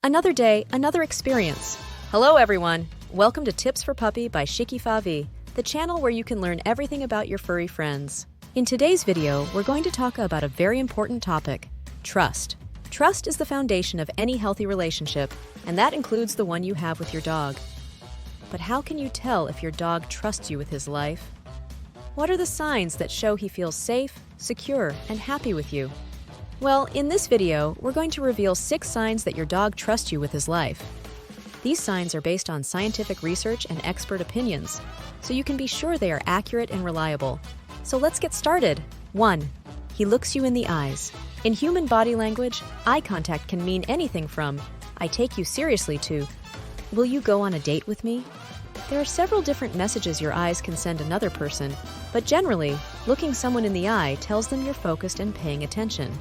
Another day, another experience. Hello everyone! Welcome to Tips for Puppy by ShikyFAV, the channel where you can learn everything about your furry friends. In today's video, we're going to talk about a very important topic, trust. Trust is the foundation of any healthy relationship, and that includes the one you have with your dog. But how can you tell if your dog trusts you with his life? What are the signs that show he feels safe, secure, and happy with you? Well, in this video, we're going to reveal 6 signs that your dog trusts you with his life. These signs are based on scientific research and expert opinions, so you can be sure they are accurate and reliable. So let's get started. 1. He looks you in the eyes. In human body language, eye contact can mean anything from, I take you seriously to, will you go on a date with me? There are several different messages your eyes can send another person, but generally, looking someone in the eye tells them you're focused and paying attention.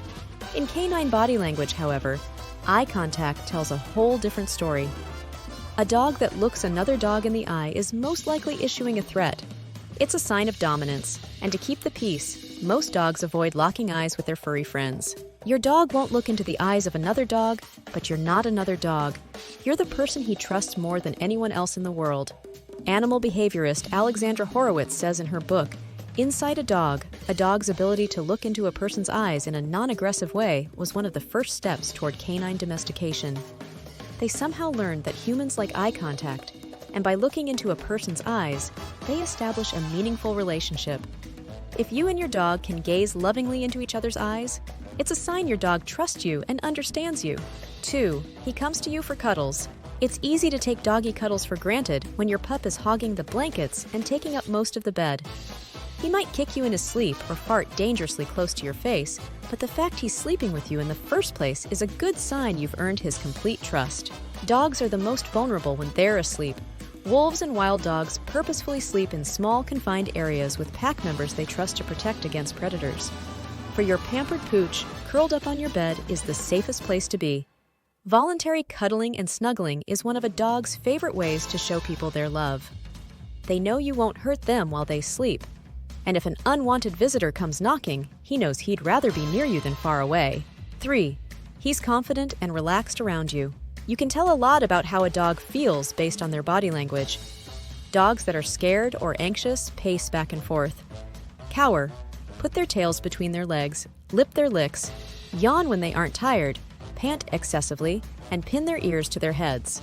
In canine body language, however, eye contact tells a whole different story. A dog that looks another dog in the eye is most likely issuing a threat. It's a sign of dominance, and to keep the peace, most dogs avoid locking eyes with their furry friends. Your dog won't look into the eyes of another dog, but you're not another dog. You're the person he trusts more than anyone else in the world. Animal behaviorist Alexandra Horowitz says in her book, Inside a Dog's ability to look into a person's eyes in a non-aggressive way was one of the first steps toward canine domestication. They somehow learned that humans like eye contact, and by looking into a person's eyes, they establish a meaningful relationship. If you and your dog can gaze lovingly into each other's eyes, it's a sign your dog trusts you and understands you. 2. He comes to you for cuddles. It's easy to take doggy cuddles for granted when your pup is hogging the blankets and taking up most of the bed. He might kick you in his sleep or fart dangerously close to your face, but the fact he's sleeping with you in the first place is a good sign you've earned his complete trust. Dogs are the most vulnerable when they're asleep. Wolves and wild dogs purposefully sleep in small, confined areas with pack members they trust to protect against predators. For your pampered pooch, curled up on your bed is the safest place to be. Voluntary cuddling and snuggling is one of a dog's favorite ways to show people their love. They know you won't hurt them while they sleep. And if an unwanted visitor comes knocking, he knows he'd rather be near you than far away. 3. He's confident and relaxed around you. You can tell a lot about how a dog feels based on their body language. Dogs that are scared or anxious pace back and forth, cower, put their tails between their legs, lip their licks, yawn when they aren't tired, pant excessively, and pin their ears to their heads.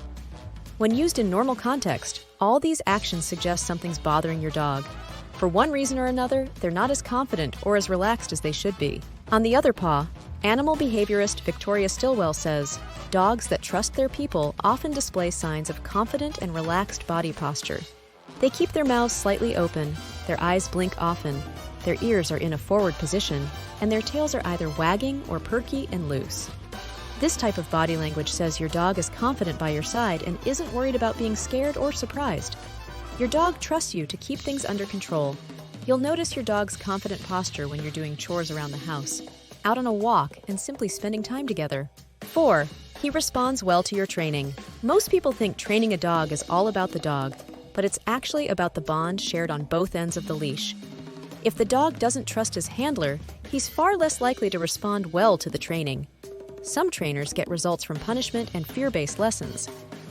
When used in normal context, all these actions suggest something's bothering your dog. For one reason or another, they're not as confident or as relaxed as they should be. On the other paw, animal behaviorist Victoria Stilwell says, dogs that trust their people often display signs of confident and relaxed body posture. They keep their mouths slightly open, their eyes blink often, their ears are in a forward position, and their tails are either wagging or perky and loose. This type of body language says your dog is confident by your side and isn't worried about being scared or surprised. Your dog trusts you to keep things under control. You'll notice your dog's confident posture when you're doing chores around the house, out on a walk, and simply spending time together. 4. He responds well to your training. Most people think training a dog is all about the dog, but it's actually about the bond shared on both ends of the leash. If the dog doesn't trust his handler, he's far less likely to respond well to the training. Some trainers get results from punishment and fear-based lessons,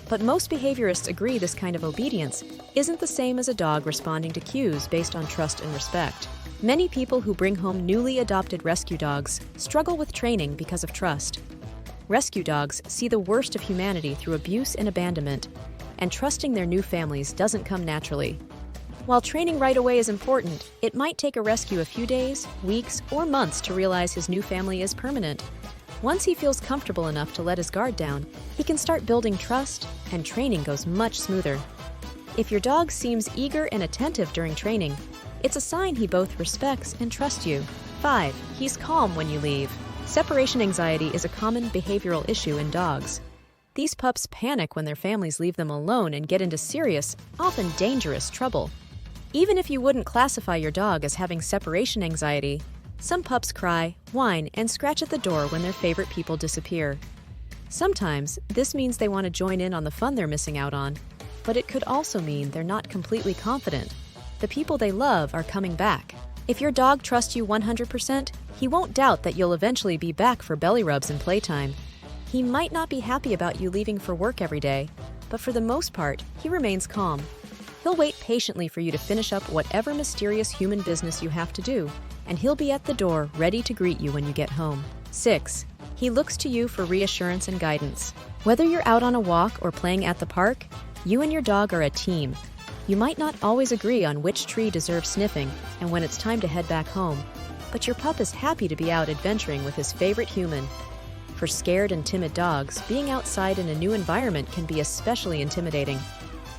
but most behaviorists agree this kind of obedience isn't the same as a dog responding to cues based on trust and respect. Many people who bring home newly adopted rescue dogs struggle with training because of trust. Rescue dogs see the worst of humanity through abuse and abandonment, and trusting their new families doesn't come naturally. While training right away is important, it might take a rescue a few days, weeks, or months to realize his new family is permanent. Once he feels comfortable enough to let his guard down, he can start building trust, and training goes much smoother. If your dog seems eager and attentive during training, it's a sign he both respects and trusts you. 5. He's calm when you leave. Separation anxiety is a common behavioral issue in dogs. These pups panic when their families leave them alone and get into serious, often dangerous trouble. Even if you wouldn't classify your dog as having separation anxiety, some pups cry, whine, and scratch at the door when their favorite people disappear. Sometimes, this means they want to join in on the fun they're missing out on, but it could also mean they're not completely confident. The people they love are coming back. If your dog trusts you 100%, he won't doubt that you'll eventually be back for belly rubs and playtime. He might not be happy about you leaving for work every day, but for the most part, he remains calm. He'll wait patiently for you to finish up whatever mysterious human business you have to do, and he'll be at the door ready to greet you when you get home. 6. He looks to you for reassurance and guidance. Whether you're out on a walk or playing at the park, you and your dog are a team. You might not always agree on which tree deserves sniffing and when it's time to head back home, but your pup is happy to be out adventuring with his favorite human. For scared and timid dogs, being outside in a new environment can be especially intimidating.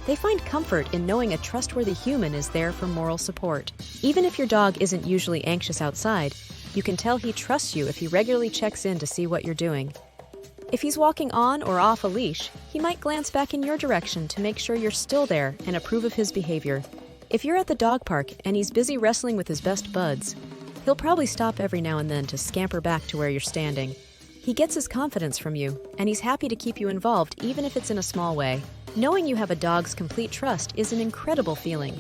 They find comfort in knowing a trustworthy human is there for moral support. Even if your dog isn't usually anxious outside, you can tell he trusts you if he regularly checks in to see what you're doing. If he's walking on or off a leash, he might glance back in your direction to make sure you're still there and approve of his behavior. If you're at the dog park and he's busy wrestling with his best buds, he'll probably stop every now and then to scamper back to where you're standing. He gets his confidence from you, and he's happy to keep you involved even if it's in a small way. Knowing you have a dog's complete trust is an incredible feeling.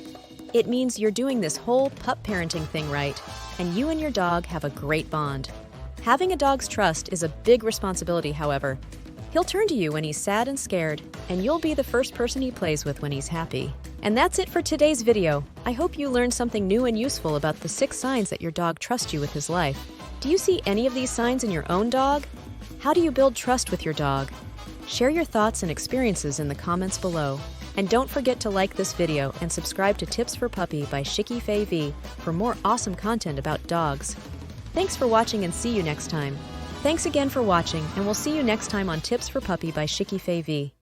It means you're doing this whole pup parenting thing right, and you and your dog have a great bond. Having a dog's trust is a big responsibility, however. He'll turn to you when he's sad and scared, and you'll be the first person he plays with when he's happy. And that's it for today's video. I hope you learned something new and useful about the 6 signs that your dog trusts you with his life. Do you see any of these signs in your own dog? How do you build trust with your dog? Share your thoughts and experiences in the comments below. And don't forget to like this video and subscribe to Tips for Puppy by ShikyFAV for more awesome content about dogs. Thanks for watching and see you next time. Thanks again for watching, and we'll see you next time on Tips for Puppy by ShikyFAV.